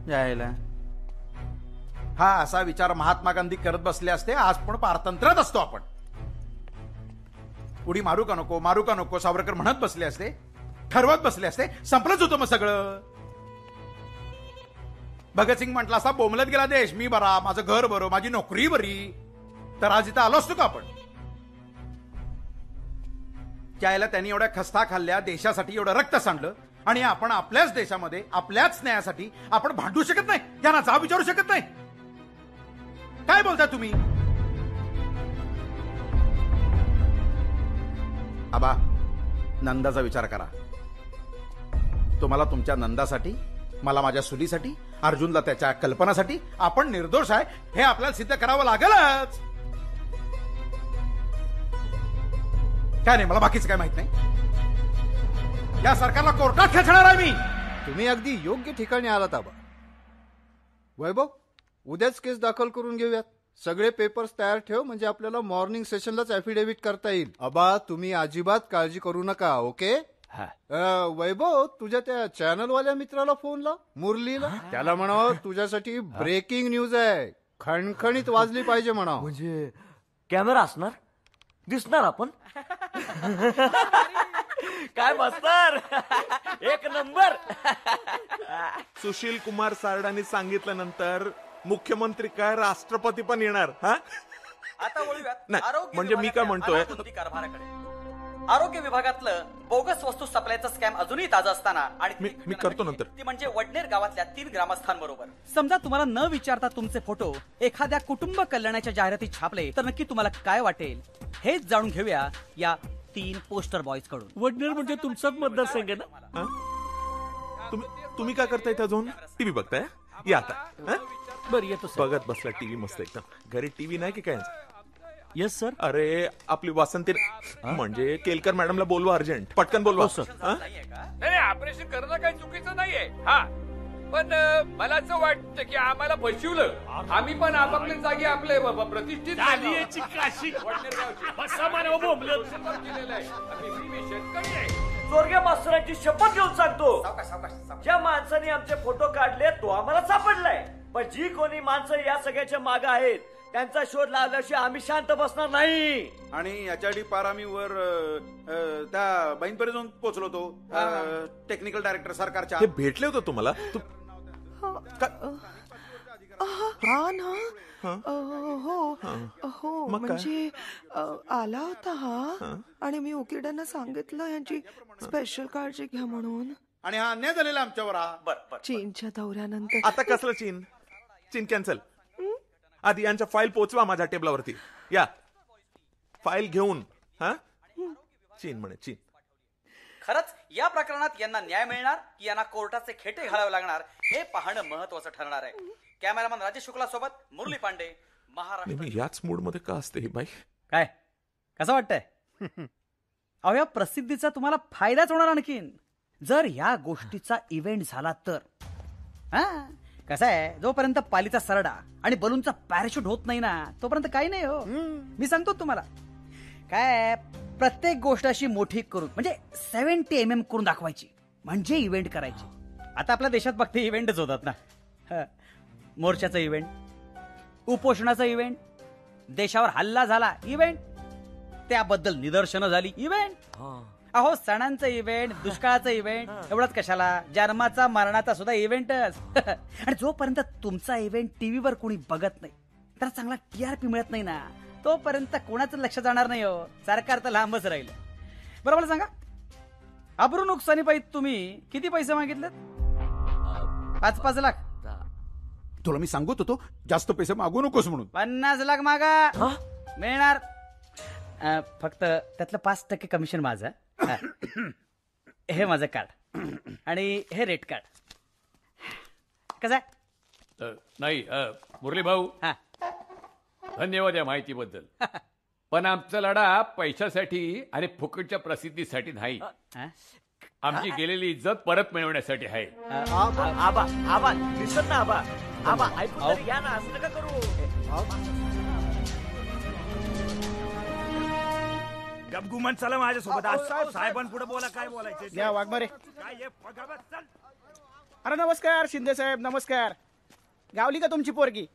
यायला हा असा विचार महात्मा गांधी करत बसले असते, आज पण पारतंत्र्यात असतो आपण. उडी मारू का नको सावरकर म्हणत बसले असते, ठरवत बसले असते, संपलंच होतं मग सगळं. भगतसिंग म्हटला असा बोंबलत गेला देश, मी बरा, माझं घर बरं, माझी नोकरी बरी, तर आज इथं आलो असतो का आपण? त्याला त्यांनी एवढ्या खस्ता खाल्ल्या, देशासाठी एवढं रक्त सांडलं, आणि आपण आपल्याच देशामध्ये आपल्याच न्यायासाठी आपण भांडू शकत नाही, त्यांना जाब विचारू शकत नाही. काय बोलताय तुम्ही? आबा नंदाचा विचार करा. तुम्हाला तुमच्या नंदासाठी, मला माझ्या सुलीसाठी, अर्जुनला त्याच्या कल्पनासाठी आपण निर्दोष आहे हे आपल्याला सिद्ध करावं लागेलच. काय नाही, मला बाकीचं काय माहित नाही. या सरकारला कोर्टात खेचणार आहे मी. तुम्ही अगदी योग्य ठिकाणी आलात आबा. वैभव, उद्याच केस दाखल करून घेऊयात. सगळे पेपर्स तयार ठेव, म्हणजे आपल्याला मॉर्निंग सेशनलाच ऍफिडेव्हिट करता येईल. आबा तुम्ही अजिबात काळजी करू नका. ओके. वैभव, तुझ्या त्या चॅनलवाल्या मित्राला फोन लाव, मुरलीला. त्याला म्हणावं तुझ्यासाठी ब्रेकिंग न्यूज आहे, खणखणीत वाजली पाहिजे म्हणावं. म्हणजे कॅमेरा असणार, दिसणार आपण. काय मास्तर, एक नंबर. सुशील कुमार सारडांनी सांगितल्यानंतर मुख्यमंत्री काय राष्ट्रपती पण येणार. हा आता वळूयात नाही, म्हणजे मी काय म्हणतोय, आरोग्य विभागातलं बोगस वस्तू सप्लायचा स्कॅम अजूनही ताजा असताना आणि मी करतो नंतर. ती म्हणजे वडनेर गावातल्या 3 ग्रामस्थांबरोबर. समजा तुम्हाला न विचारता तुमचे फोटो एखाद्या कुटुंब कल्याणाच्या जाहिरातीत छापले तर नक्की तुम्हाला काय वाटेल हेच जाणून घेऊया या 3 पोस्टर बॉयज कडून. वडनेर म्हणजे तुमचाच मतदारसंघ आहे ना? तुम्ही काय करताय इथं जाऊन? टीव्ही बघताय? या आता. बरं येतो सर. बघत बसला टीव्ही मस्त एकदम. घरी टीव्ही नाही की काय? Yes sir. अरे आपली वासंती म्हणजे केलकर मॅडमला बोलवा अर्जंट. पटकन बोलवा. नाही ऑपरेशन करणं काही चुकीचं नाहीये. हा पण मला असं वाटतं की आम्हाला फसवलं. आम्ही पण आपापल्या जागी आपले प्रतिष्ठित स्वर्गीय मास्तरांची शपथ घेऊन सांगतो, ज्या माणसाने आमचे फोटो काढले तो आम्हाला सापडलाय. पण जी कोणी माणसं या सगळ्याच्या मागे आहेत त्यांचा शोध लावल्याशिवाय आम्ही शांत बसणार नाही. आणि याच्यासाठी पार आम्ही वर त्या बहीणपर्यंत जाऊन पोहोचलो होतो. टेक्निकल डायरेक्टर सरकारच्या. हे भेटले होते तुम्हाला? हा ना. हो म्हणजे आला होता हा. आणि मी उकिरड्यांना सांगितलं यांची स्पेशल काळजी घ्या म्हणून. आणि हा अन्याय झालेला आमच्यावर. हा चीनच्या दौऱ्यानंतर. आता कसलं चीन? चीन कॅन्सल. आधी यांच्या फाईल पोचवा माझ्या टेबलावरती. या फाईल घेऊन. हा चीन म्हणे चीन. खरंच या प्रकरणात यांना न्याय मिळणार की यांना कोर्टाचे खेटे घालावे लागणार हे पाहणं महत्वाचं ठरणार आहे. कॅमेरामन राजेश शुक्ला सोबत मुरली पांडे, महाराष्ट्र. नेहमी याच मूड मध्ये का असते ही बाई? काय कसं वाटतंय? अहो या प्रसिद्धीचा तुम्हाला फायदाच होणार आणखीन जर या गोष्टीचा इव्हेंट झाला तर. हा कसं आहे, जोपर्यंत पालीचा सरडा आणि बलूनचा पॅराशूट होत नाही ना तोपर्यंत काही नाही हो. मी सांगतो तुम्हाला काय, प्रत्येक गोष्ट अशी मोठी करून म्हणजे 70 mm करून दाखवायची म्हणजे इव्हेंट करायची. आता आपल्या देशात फक्त इव्हेंटच होतात ना. मोर्चाचा इव्हेंट, उपोषणाचा इव्हेंट, देशावर हल्ला झाला इव्हेंट, त्याबद्दल निदर्शनं झाली इव्हेंट. अहो सणांचं इव्हेंट, दुष्काळाचं इव्हेंट, एवढंच कशाला जन्माचा मरणाचा सुद्धा इव्हेंटच. आणि जोपर्यंत तुमचा इव्हेंट टीव्हीवर कोणी बघत नाही तर चांगला TRP मिळत नाही ना तोपर्यंत कोणाचं लक्ष जाणार नाही हो. सरकार तर लांबच राहील. बरोबर सांगा, अब्रू नुकसानी पाहिजे तुम्ही किती पैसे मागितलेत? 5-5 लाख. तुला मी सांगत होतो जास्त पैसे मागू नकोस म्हणून. 50 लाख मागा मिळणार. फक्त त्यातलं 5% कमिशन माझं. हे माझं कार्ड आणि हे रेट कार्ड. कसं आहे? नाही मुरली भाऊ, धन्यवाद या माहितीबद्दल. पण आमचा लढा पैशासाठी आणि फुकटच्या प्रसिद्धीसाठी नाही. आमची गेलेली इज्जत परत मिळवण्यासाठी आहे. आबा आबा दिसत ना. आबा आबा ऐकून तरी या ना. असं नका करू. गपगुमान चला माझ्यासोबत. साहेबांपुढे बोला काय बोलायचे. या वाघमारे. अरे नमस्कार शिंदे साहेब. नमस्कार. गावली का तुमची पोरगी?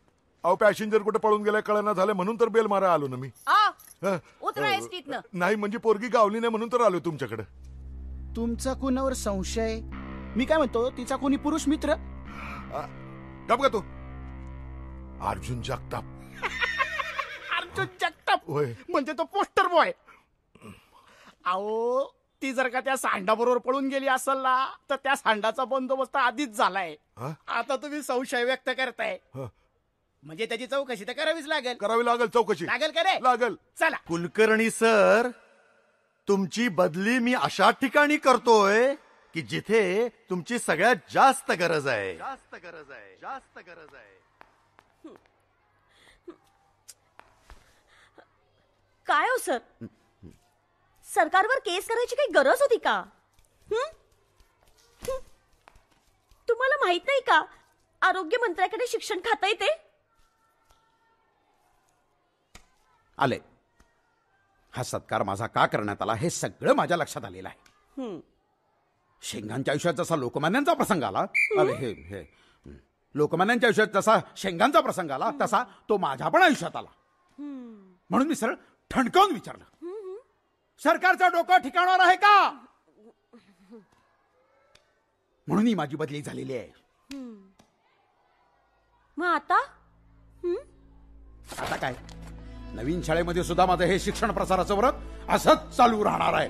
अहो पॅसेंजर कुठे पळून गेला कळना झालं म्हणून तर बेल मारा आलो ना मी. उतरा एसटीतनं. नाही म्हणजे पोरगी गावली नाही म्हणून तर आलो तुमच्याकडे. तुमचा कुणावर संशय? मी काय म्हणतो, तिचा कोणी पुरुष मित्र? गप का तू? अर्जुन जगताप. अर्जुन जगताप म्हणजे तो पोस्टर बॉय. अहो ती जर का त्या सांडाबरोबर पळून गेली असेल ना तर त्या सांडाचा बंदोबस्त आधीच झालाय. आता तुम्ही संशय व्यक्त करताय म्हणजे त्याची चौकशी तर करावीच लागेल. करावी लागेल चौकशी. लागेल का रे? लागेल. चला. कुलकर्णी सर, तुमची बदली मी अशा ठिकाणी करतोय की जिथे तुमची सगळ्यात जास्त गरज आहे. जास्त गरज आहे. जास्त गरज आहे. काय हो सर, सरकारवर केस करायची काही गरज होती का? तुम्हाला माहित नाही का आरोग्य मंत्र्याकडे शिक्षण खातं येते? आले. हा सत्कार माझा का करण्यात आला हे सगळं माझ्या लक्षात आलेलं आहे. शेंगांच्या आयुष्यात जसा लोकमान्यांचा प्रसंग आला, अरे हे लोकमान्यांच्या आयुष्यात जसा शेंगांचा प्रसंग आला तसा तो माझ्या पण आयुष्यात आला. म्हणून मी सरळ ठणकावून विचारलं, सरकारचं डोकं ठिकाणावर आहे का? म्हणून ही माझी बदली झालेली आहे. मग आता आता काय, नवीन शाळेमध्ये सुद्धा माझं हे शिक्षण प्रसाराचं व्रत असंच चालू राहणार आहे.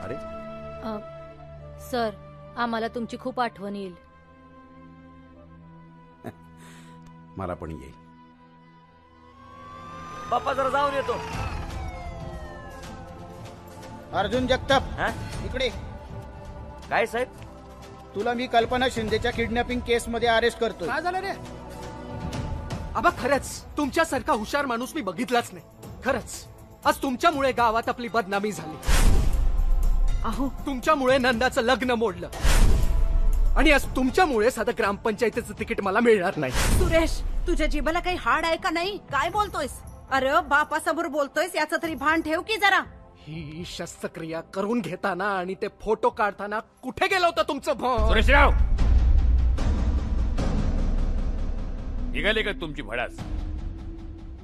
अरे सर, आम्हाला तुमची खूप आठवण येईल. मला पण येईल. बाप्पा जरा जाऊन येतो. अर्जुन जगताप इकडे. काय साहेब? तुला मी कल्पना शिंदेच्या किडनॅपिंग केस मध्ये अरेस्ट करतोय. काय झालं रे? आबा खरंच तुमच्यासारखा हुशार माणूस मी बघितलाच नाही. खरंच आज तुमच्यामुळे गावात आपली बदनामी झाली. अहो तुमच्यामुळे नंदाचं लग्न मोडलं आणि आज तुमच्यामुळे साधं ग्रामपंचायतीचं तिकीट मला मिळणार नाही. सुरेश, तुझ्या जीभाला काही हाड आहे का नाही? काय बोलतोयस? अरे बापासमोर बोलतोयस याचं तरी भान ठेव की जरा. ही शस्त्रक्रिया करून घेताना आणि ते फोटो काढताना कुठे गेलं होतं तुमचं भान? सुरेशराव, निघाले का तुमची भडास?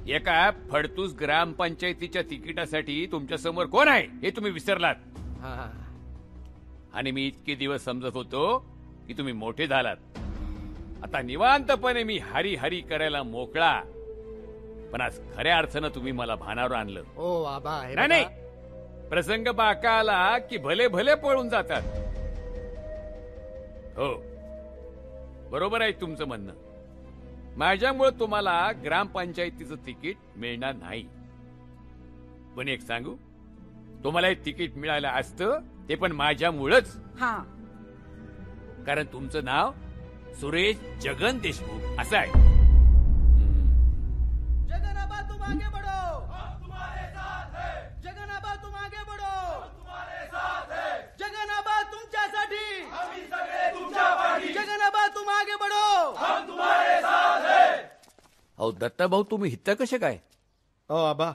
एका फडतूस ग्रामपंचायतीच्या तिकिटासाठी तुमच्या समोर कोण आहे हे तुम्ही विसरलात. आणि मी इतके दिवस समजत होतो की तुम्ही मोठे झालात. आता निवांतपणे मी हरी हरी करायला मोकळा. पण आज खऱ्या अर्थानं तुम्ही मला भानावर आणलं. ओ आबा नाही नाही, प्रसंग बाका आला की भले भले पळून जातात. हो बरोबर आहे तुमचं म्हणणं. माझ्यामुळे तुम्हाला ग्रामपंचायतीचं तिकीट मिळणार नाही. पण एक सांगू, तुम्हाला हे तिकीट मिळालं असतं ते पण माझ्यामुळंच. हा, कारण तुमचं नाव सुरेश जगन देशमुख असं आहे. जगनाबा तुम आगे बढ़ो, हम तुम्हारे साथ हैं. जगनाबा तुम आगे बढ़ो, हम तुम्हारे साथ हैं. जगनाबा तुमच्यासाठी, आम्ही सगळे तुमच्या पाठी. जगनाबा तुम आगे बढ़ो, हम तुम्हारे साथ हैं. अहो दत्ता भाऊ, तुम्ही इथं कसे काय? आबा,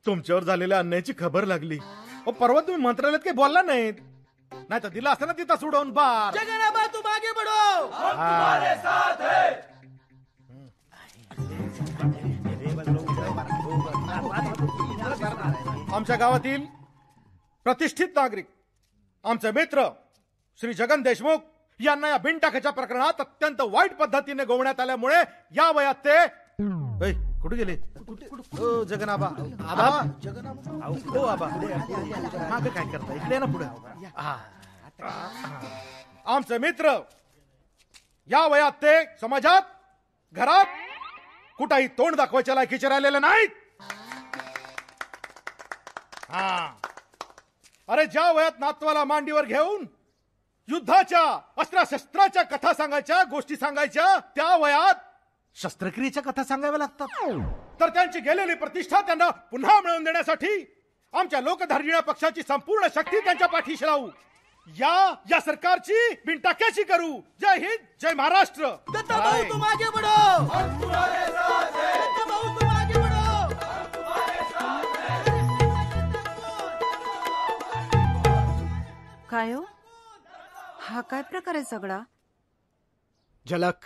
तुमच्यावर झालेल्या अन्यायाची खबर लागली. परवा तुम्ही मंत्रालयात काही बोलला नाहीत. नाही तर दिला असताना तिथं सोडवून बार. जगनाबा तुम आगे बढ़ो, हम तुम्हारे साथ हैं. आमच्या गावातील प्रतिष्ठित नागरिक आमचे मित्र श्री जगन देशमुख यांना या बिनटाकाच्या प्रकरणात अत्यंत वाईट पद्धतीने गोवण्यात आल्यामुळे या वयात ते कुठे गेले? जगनाबा, आबा, हो आबा, मागे काय करता? इकडे ना पुढे. आमचे मित्र या वयात ते समाजात घरात कुठेही तोंड दाखवायच्या लायकीचे राहिलेले नाहीत. अरे ज्या वयात नातवाला मांडीवर घेऊन युद्धाच्या अस्त्रशस्त्राच्या कथा सांगायच्या, गोष्टी सांगायच्या, त्या वयात शस्त्रक्रियेच्या कथा सांगाव्या लागतात. तर त्यांची गेलेली प्रतिष्ठा त्यांना पुन्हा मिळवून देण्यासाठी आमच्या लोकधार्जिण्या पक्षाची संपूर्ण शक्ती त्यांच्या पाठीशी लावू. या सरकारची बिनटाक्याची करू. जय हिंद, जय महाराष्ट्र. दत्ताभाऊ तुम आगे बढ़ो, हम तुम्हारे साथ हैं. दत्ताभाऊ तुम आगे बढ़ो, हम तुम्हारे साथ हैं. काय हो? हा काय प्रकार आहे सगळा? झलक.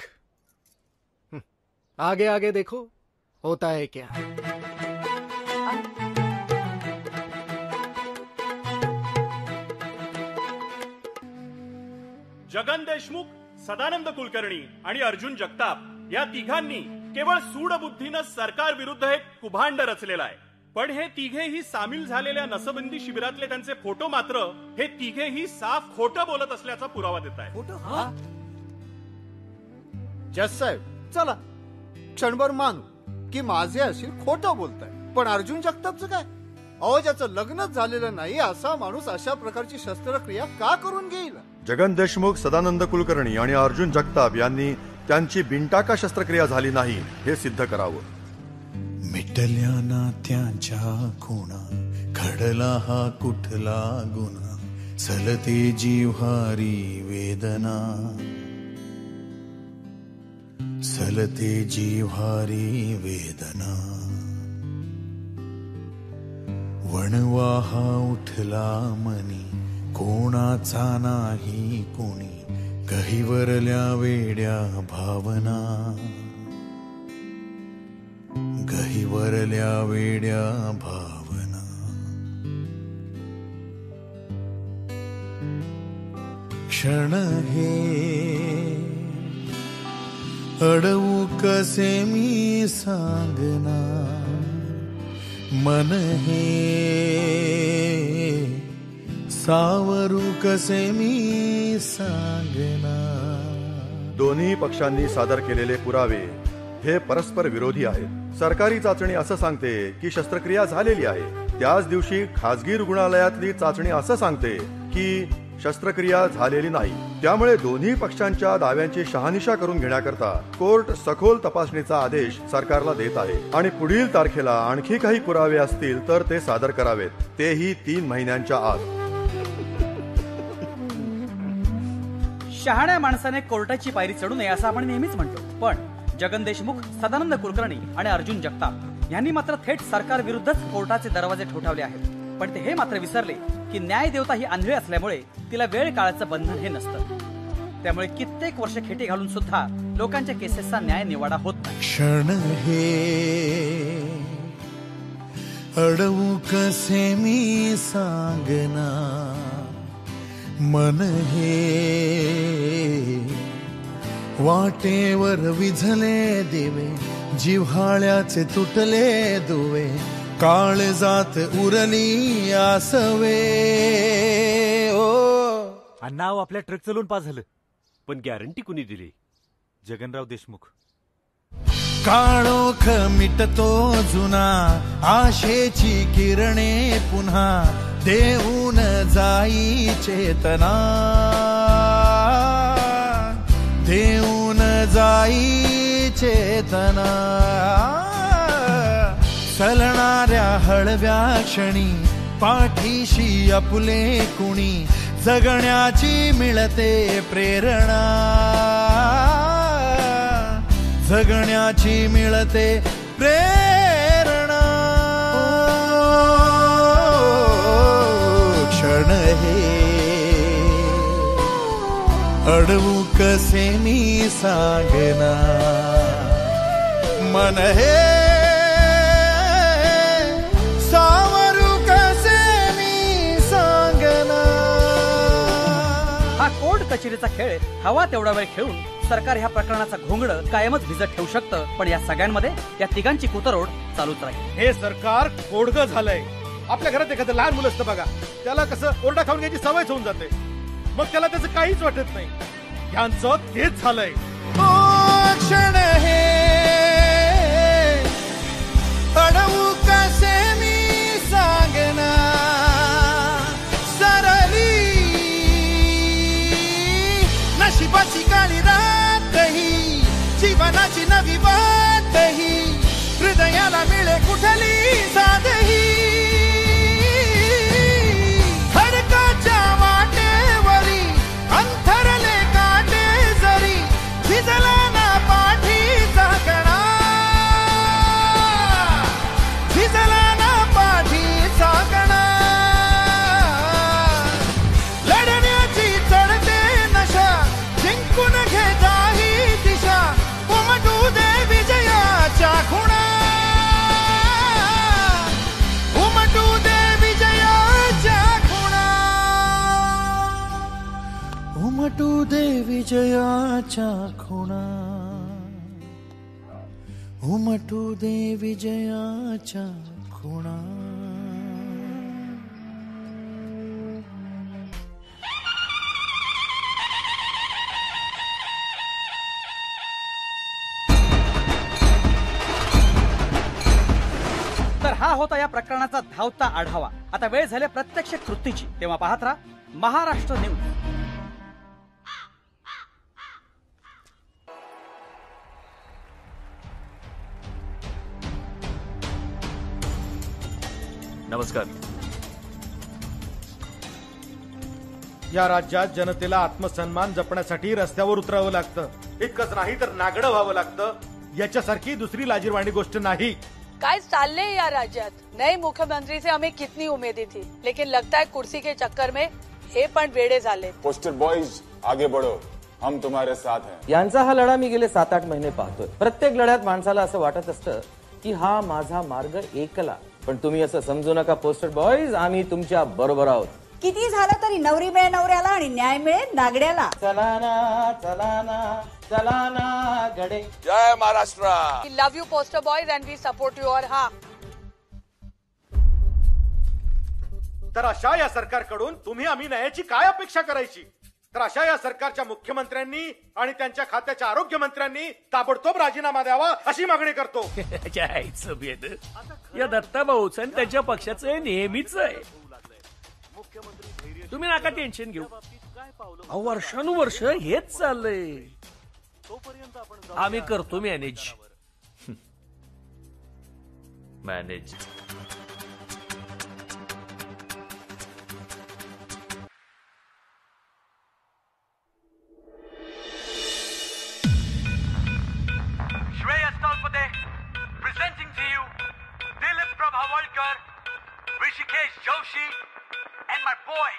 आगे आगे देखो होता है क्या. जगन देशमुख, सदानंद कुलकर्णी आणि अर्जुन जगताप या तिघांनी केवळ सूडबुद्धीनं सरकार विरुद्ध एक कुभांड रचलेला आहे. पण हे तिघेही सामील झालेल्या नसबंदी शिबिरातले त्यांचे फोटो मात्र हे तिघेही साफ खोटं बोलत असल्याचा पुरावा देत आहे. जज साहेब, चला क्षणभर मानू की माझे अशी खोटं बोलताय. पण अर्जुन जगतापचं काय? अहो, ज्याचं लग्नच झालेलं नाही असा माणूस अशा प्रकारची शस्त्रक्रिया का करून घेईल? जगन देशमुख, सदानंद कुलकर्णी आणि अर्जुन जगताप यांनी त्यांची बिनटाका शस्त्रक्रिया झाली नाही हे सिद्ध करावं. मिटल्या नात्यांच्या खुणा, घडला हा कुठला गुन्हा, चलते जिव्हारी वेदना, चलते जिव्हारी वेदना. वणवा उठला मनी, कोणाचा नाही कोणी, गहिवरल्या वेड्या भावना, गहिवरल्या वेड्या भावना. क्षण हे अडवू कसे मी सांगना, मन हे सावरू कसे मी सांगना. दोन्ही पक्षांनी सादर केलेले पुरावे हे परस्पर विरोधी आहेत. सरकारी चाचणी असं सांगते की शस्त्रक्रिया झालेली आहे. त्याच दिवशी खासगी रुग्णालयातली चाचणी असं सांगते की शस्त्रक्रिया झालेली नाही. त्यामुळे दोन्ही पक्षांच्या दाव्यांची शहानिशा करून घेण्याकरता कोर्ट सखोल तपासणीचा आदेश सरकारला देत आहे आणि पुढील तारखेला आणखी काही पुरावे असतील तर ते सादर करावेत, तेही 3 महिन्यांच्या आत. शहाण्या माणसाने कोर्टाची पायरी चढू नये असं आपण नेहमीच म्हणतो, पण जगन देशमुख, सदानंद कुलकर्णी आणि अर्जुन जगताप यांनी मात्र थेट सरकार विरुद्धच कोर्टाचे दरवाजे ठोठावले आहेत. पण ते हे मात्र विसरले की न्याय देवता ही आंधळी असल्यामुळे तिला वेळ काळाचं बंधन हे नसतं. त्यामुळे कित्येक वर्ष खेटी घालून सुद्धा लोकांच्या केसेसचा न्याय निवाडा होत नाही. क्षण हे अडवू कसे मी सांगना, मन हे वाटेवर विझले दिवे, जिव्हाळ्याचे तुटले दुवे, काळजात उरली आसवे. नाव आपल्या ट्रक चालून पास झालं, पण गॅरंटी कुणी दिली? जगनराव देशमुख. काळोख मिटतो जुना, आशेची किरणे पुन्हा देऊन जाई चेतना, देऊन जाई चेतना. चलणाऱ्या हळव्या क्षणी पाठीशी आपुले कुणी, जगण्याची मिळते प्रेरणा, जगण्याची मिळते प्रेरणा. क्षण हे अडवू कसे मी सांगना, मन हे सावरू कसे मी सांगना. हा कोर्ट कचेरीचा खेळ हवा तेवढा वेळ खेळून सरकार ह्या प्रकरणाचा घोंगड कायमच भिजत ठेवू शकतं, पण या सगळ्यांमध्ये या तिघांची कुतरोड चालूच राहील. हे सरकार कोडगं झालंय. आपल्या घरात एखादं लहान मुलं असतं बघा, त्याला कसं ओरडा खाऊन घ्यायची सवयच होऊन जाते, मग त्याला त्याचं काहीच वाटत नाही. यांचं तेच झालंय. क्षण हे अडवू कसे मी सांगना, सरली नशिबाची काळी रात ही, जीवनाची नवी वाट ही, हृदयाला मिळे कुठली साधही. खडकाच्या वाटेवरी अंथरले काटे जरी, भिजला ना पाठीचा कणा, भिजला ना पाठीचा कणा. लढण्याची चढते नशा, जिंकून घे जाही दिशा, उमटू दे विजयाच्या खुणा, उमटू दे विजयाच्या खुणा, उमटू दे विजयाच्या खुणा, उमटू दे विजयाच्या खुणा. तर हा होता या प्रकरणाचा धावता आढावा. आता वेळ झाली प्रत्यक्ष कृतीची, तेव्हा पाहत राहा महाराष्ट्र न्यूज. नमस्कार. या राज्यात जनतेला आत्मसन्मान जपण्यासाठी रस्त्यावर उतरावं लागतं. इतकंच नाही तर नागडं व्हावं लागतं. याच्यासारखी दुसरी लाजिरवाणी गोष्ट नाही. काय चालले या राज्यात? नए मुख्यमंत्री से हमें कितनी उम्मीदें थी, लेकिन लगता है कुर्सी के चक्कर में हे पण वेडे झाले. पोस्टर बॉयज आगे बढ़ो, हम तुम्हारे साथ हैं. यांचा हा लढा मी गेले 7-8 महिने पाहतोय. प्रत्येक लढ्यात माणसाला असं वाटत असतं की हा माझा मार्ग एकला, पण तुम्ही असं समजू नका पोस्टर बॉयज, आम्ही तुमच्या बरोबर आहोत. किती झालं तरी नवरी मिळे नवऱ्याला आणि न्याय मिळे नागड्याला. चला ना चला ना चला ना गडे. जय Maharashtra. We love you poster boys and we support you. और हा तर अशा या सरकारकडून तुम्ही आम्ही न्यायाची काय अपेक्षा करायची? तर अशा या सरकारच्या मुख्यमंत्र्यांनी आणि त्यांच्या खात्याच्या आरोग्यमंत्र्यांनी ताबडतोब राजीनामा द्यावा अशी मागणी करतो. या दत्ता भाऊचं आणि त्यांच्या पक्षाचं नेहमीच आहे. तुम्ही नका टेन्शन घेऊ. वर्षानुवर्ष हेच चाललंय. आम्ही करतो manage. Manage. Shreya Stolpade presenting to you Dilip Prabhavalkar, Rishikesh Joshi, and my boy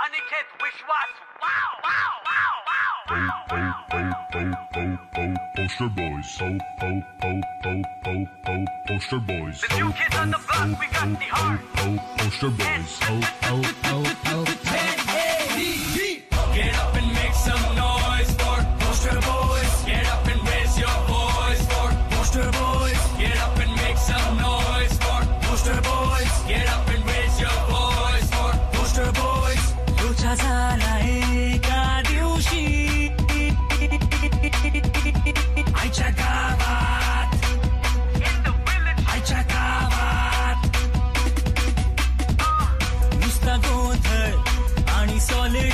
Aniket Vishwas. Wow, wow, wow, wow, Poster boys, poster boys. The new kids on the block, we got the heart. Poster boys, Get up and make some noise for Poster Boys. Get up and raise your voice for Poster Boys. Get up and make some noise for Poster Boys. Get up and raise your voice for Poster Boys. तुझ्या झाला एका दिवशी आईच्या गावात, आईच्या गावात नुसता गोंधळ आणि सॉलिड